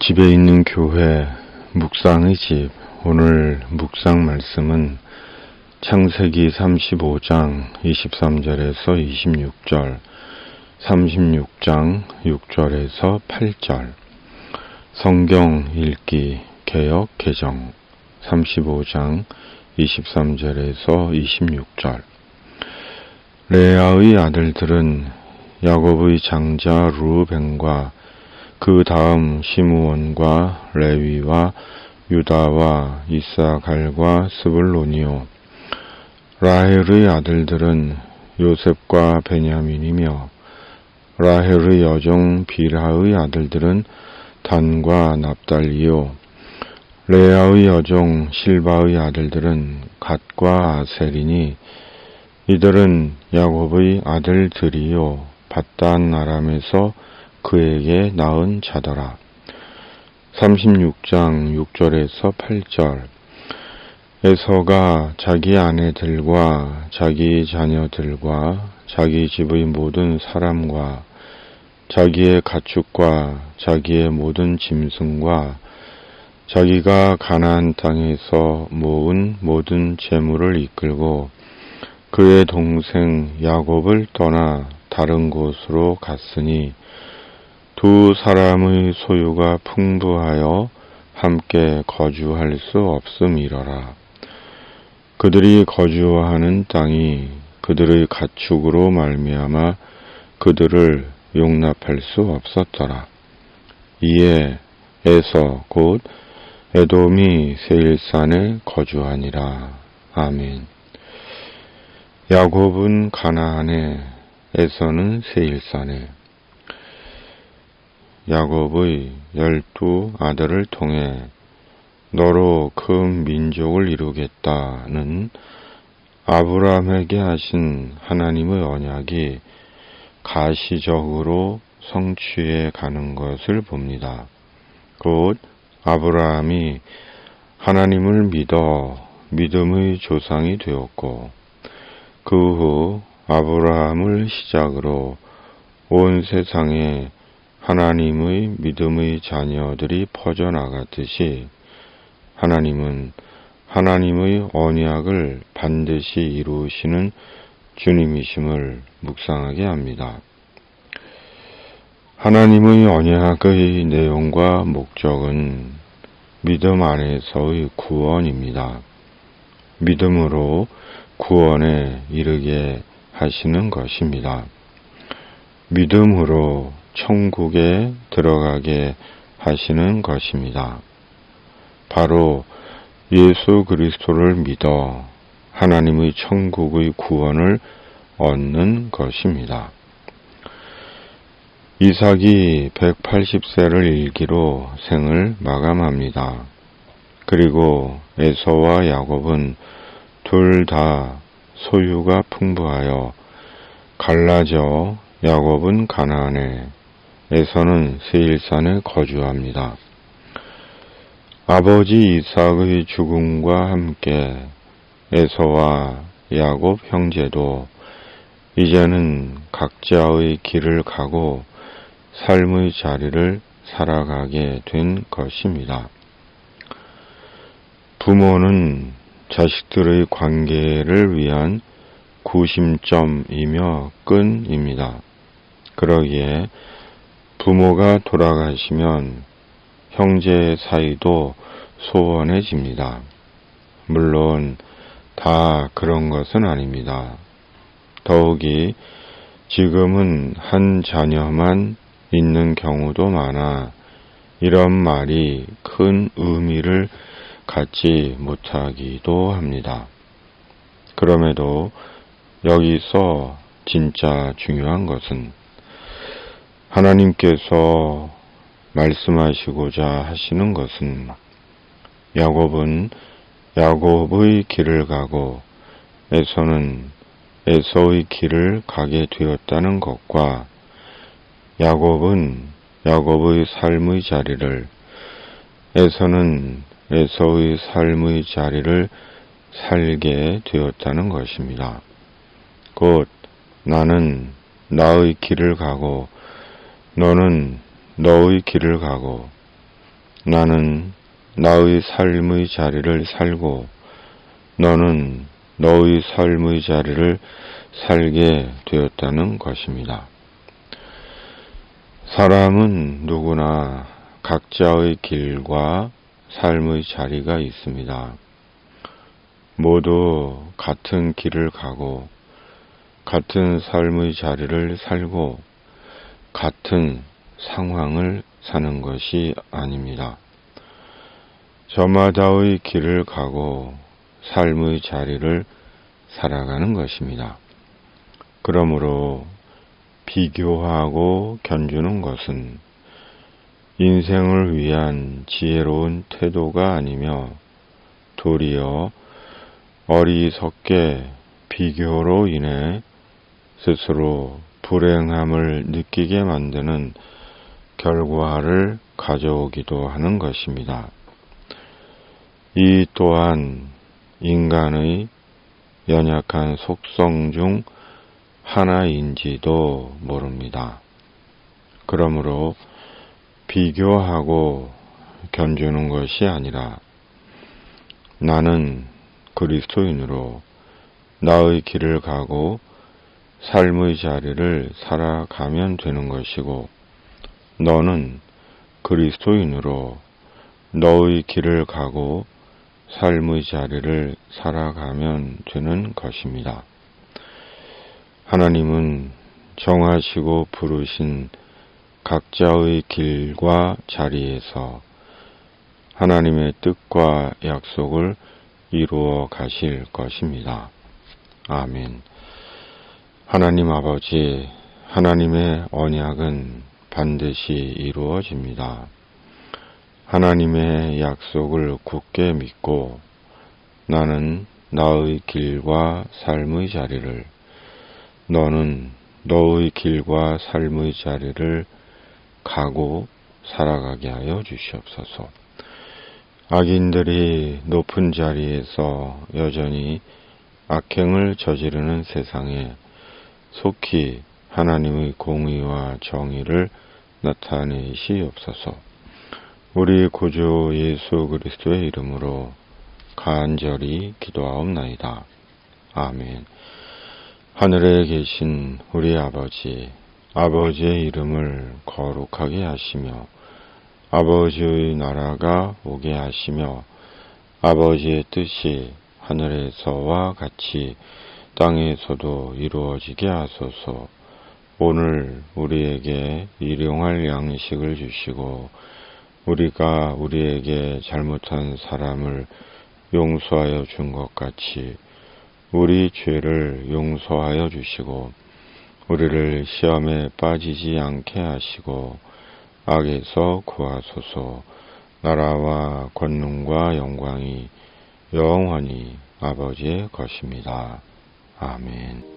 집에 있는 교회 묵상의 집. 오늘 묵상 말씀은 창세기 35장 23절에서 26절, 36장 6절에서 8절, 성경 읽기 개역 개정 35장 23절에서 26절. 레아의 아들들은 야곱의 장자 르우벤과 그 다음 시므온과 레위와 유다와 이사갈과 스불론이요. 라헬의 아들들은 요셉과 베냐민이며 라헬의 여종 빌하의 아들들은 단과 납달리요. 레아의 여종 실바의 아들들은 갓과 아셀이니 이들은 야곱의 아들들이요 밧단 아람에서 그에게 낳은 자더라. 36장 6절에서 8절. 에서가 자기 아내들과 자기 자녀들과 자기 집의 모든 사람과 자기의 가축과 자기의 모든 짐승과 자기가 가나안 땅에서 모은 모든 재물을 이끌고 그의 동생 야곱을 떠나 다른 곳으로 갔으니 두 사람의 소유가 풍부하여 함께 거주할 수 없음이러라. 그들이 거주하는 땅이 그들의 가축으로 말미암아 그들을 용납할 수 없었더라. 이에 에서 곧 에돔이 세일산에 거주하니라. 아멘. 야곱은 가나안에, 에서는 세일산에. 야곱의 12 아들을 통해 너로 큰 민족을 이루겠다는 아브라함에게 하신 하나님의 언약이 가시적으로 성취해 가는 것을 봅니다. 곧 아브라함이 하나님을 믿어 믿음의 조상이 되었고 그 후 아브라함을 시작으로 온 세상에 하나님의 믿음의 자녀들이 퍼져나갔듯이 하나님은 하나님의 언약을 반드시 이루시는 주님이심을 묵상하게 합니다. 하나님의 언약의 내용과 목적은 믿음 안에서의 구원입니다. 믿음으로 구원에 이르게 하시는 것입니다. 믿음으로 천국에 들어가게 하시는 것입니다. 바로 예수 그리스도를 믿어 하나님의 천국의 구원을 얻는 것입니다. 이삭이 180세를 일기로 생을 마감합니다. 그리고 에서와 야곱은 둘 다 소유가 풍부하여 갈라져 야곱은 가나안에, 에서는 세일산에 거주합니다. 아버지 이삭의 죽음과 함께 에서와 야곱 형제도 이제는 각자의 길을 가고 삶의 자리를 살아가게 된 것입니다. 부모는 자식들의 관계를 위한 구심점이며 끈입니다. 그러기에 부모가 돌아가시면 형제 사이도 소원해집니다. 물론 다 그런 것은 아닙니다. 더욱이 지금은 한 자녀만 있는 경우도 많아 이런 말이 큰 의미를 갖지 못하기도 합니다. 그럼에도 여기서 진짜 중요한 것은 하나님께서 말씀하시고자 하시는 것은 야곱은 야곱의 길을 가고 에서는 에서의 길을 가게 되었다는 것과 야곱은 야곱의 삶의 자리를, 에서는 에서의 삶의 자리를 살게 되었다는 것입니다. 곧 나는 나의 길을 가고 너는 너의 길을 가고 나는 나의 삶의 자리를 살고 너는 너의 삶의 자리를 살게 되었다는 것입니다. 사람은 누구나 각자의 길과 삶의 자리가 있습니다. 모두 같은 길을 가고 같은 삶의 자리를 살고 같은 상황을 사는 것이 아닙니다. 저마다의 길을 가고 삶의 자리를 살아가는 것입니다. 그러므로 비교하고 견주는 것은 인생을 위한 지혜로운 태도가 아니며 도리어 어리석게 비교로 인해 스스로 불행함을 느끼게 만드는 결과를 가져오기도 하는 것입니다. 이 또한 인간의 연약한 속성 중 하나인지도 모릅니다. 그러므로 비교하고 견주는 것이 아니라 나는 그리스도인으로 나의 길을 가고 삶의 자리를 살아가면 되는 것이고 너는 그리스도인으로 너의 길을 가고 삶의 자리를 살아가면 되는 것입니다. 하나님은 정하시고 부르신 각자의 길과 자리에서 하나님의 뜻과 약속을 이루어 가실 것입니다. 아멘. 하나님 아버지, 하나님의 언약은 반드시 이루어집니다. 하나님의 약속을 굳게 믿고 나는 나의 길과 삶의 자리를, 너는 너의 길과 삶의 자리를 가고 살아가게 하여 주시옵소서. 악인들이 높은 자리에서 여전히 악행을 저지르는 세상에 속히 하나님의 공의와 정의를 나타내시옵소서. 우리 구주 예수 그리스도의 이름으로 간절히 기도하옵나이다. 아멘. 하늘에 계신 우리 아버지, 아버지의 이름을 거룩하게 하시며 아버지의 나라가 오게 하시며 아버지의 뜻이 하늘에서와 같이 땅에서도 이루어지게 하소서. 오늘 우리에게 일용할 양식을 주시고 우리가 우리에게 잘못한 사람을 용서하여 준 것 같이 우리 죄를 용서하여 주시고 우리를 시험에 빠지지 않게 하시고 악에서 구하소서. 나라와 권능과 영광이 영원히 아버지의 것입니다. 아멘.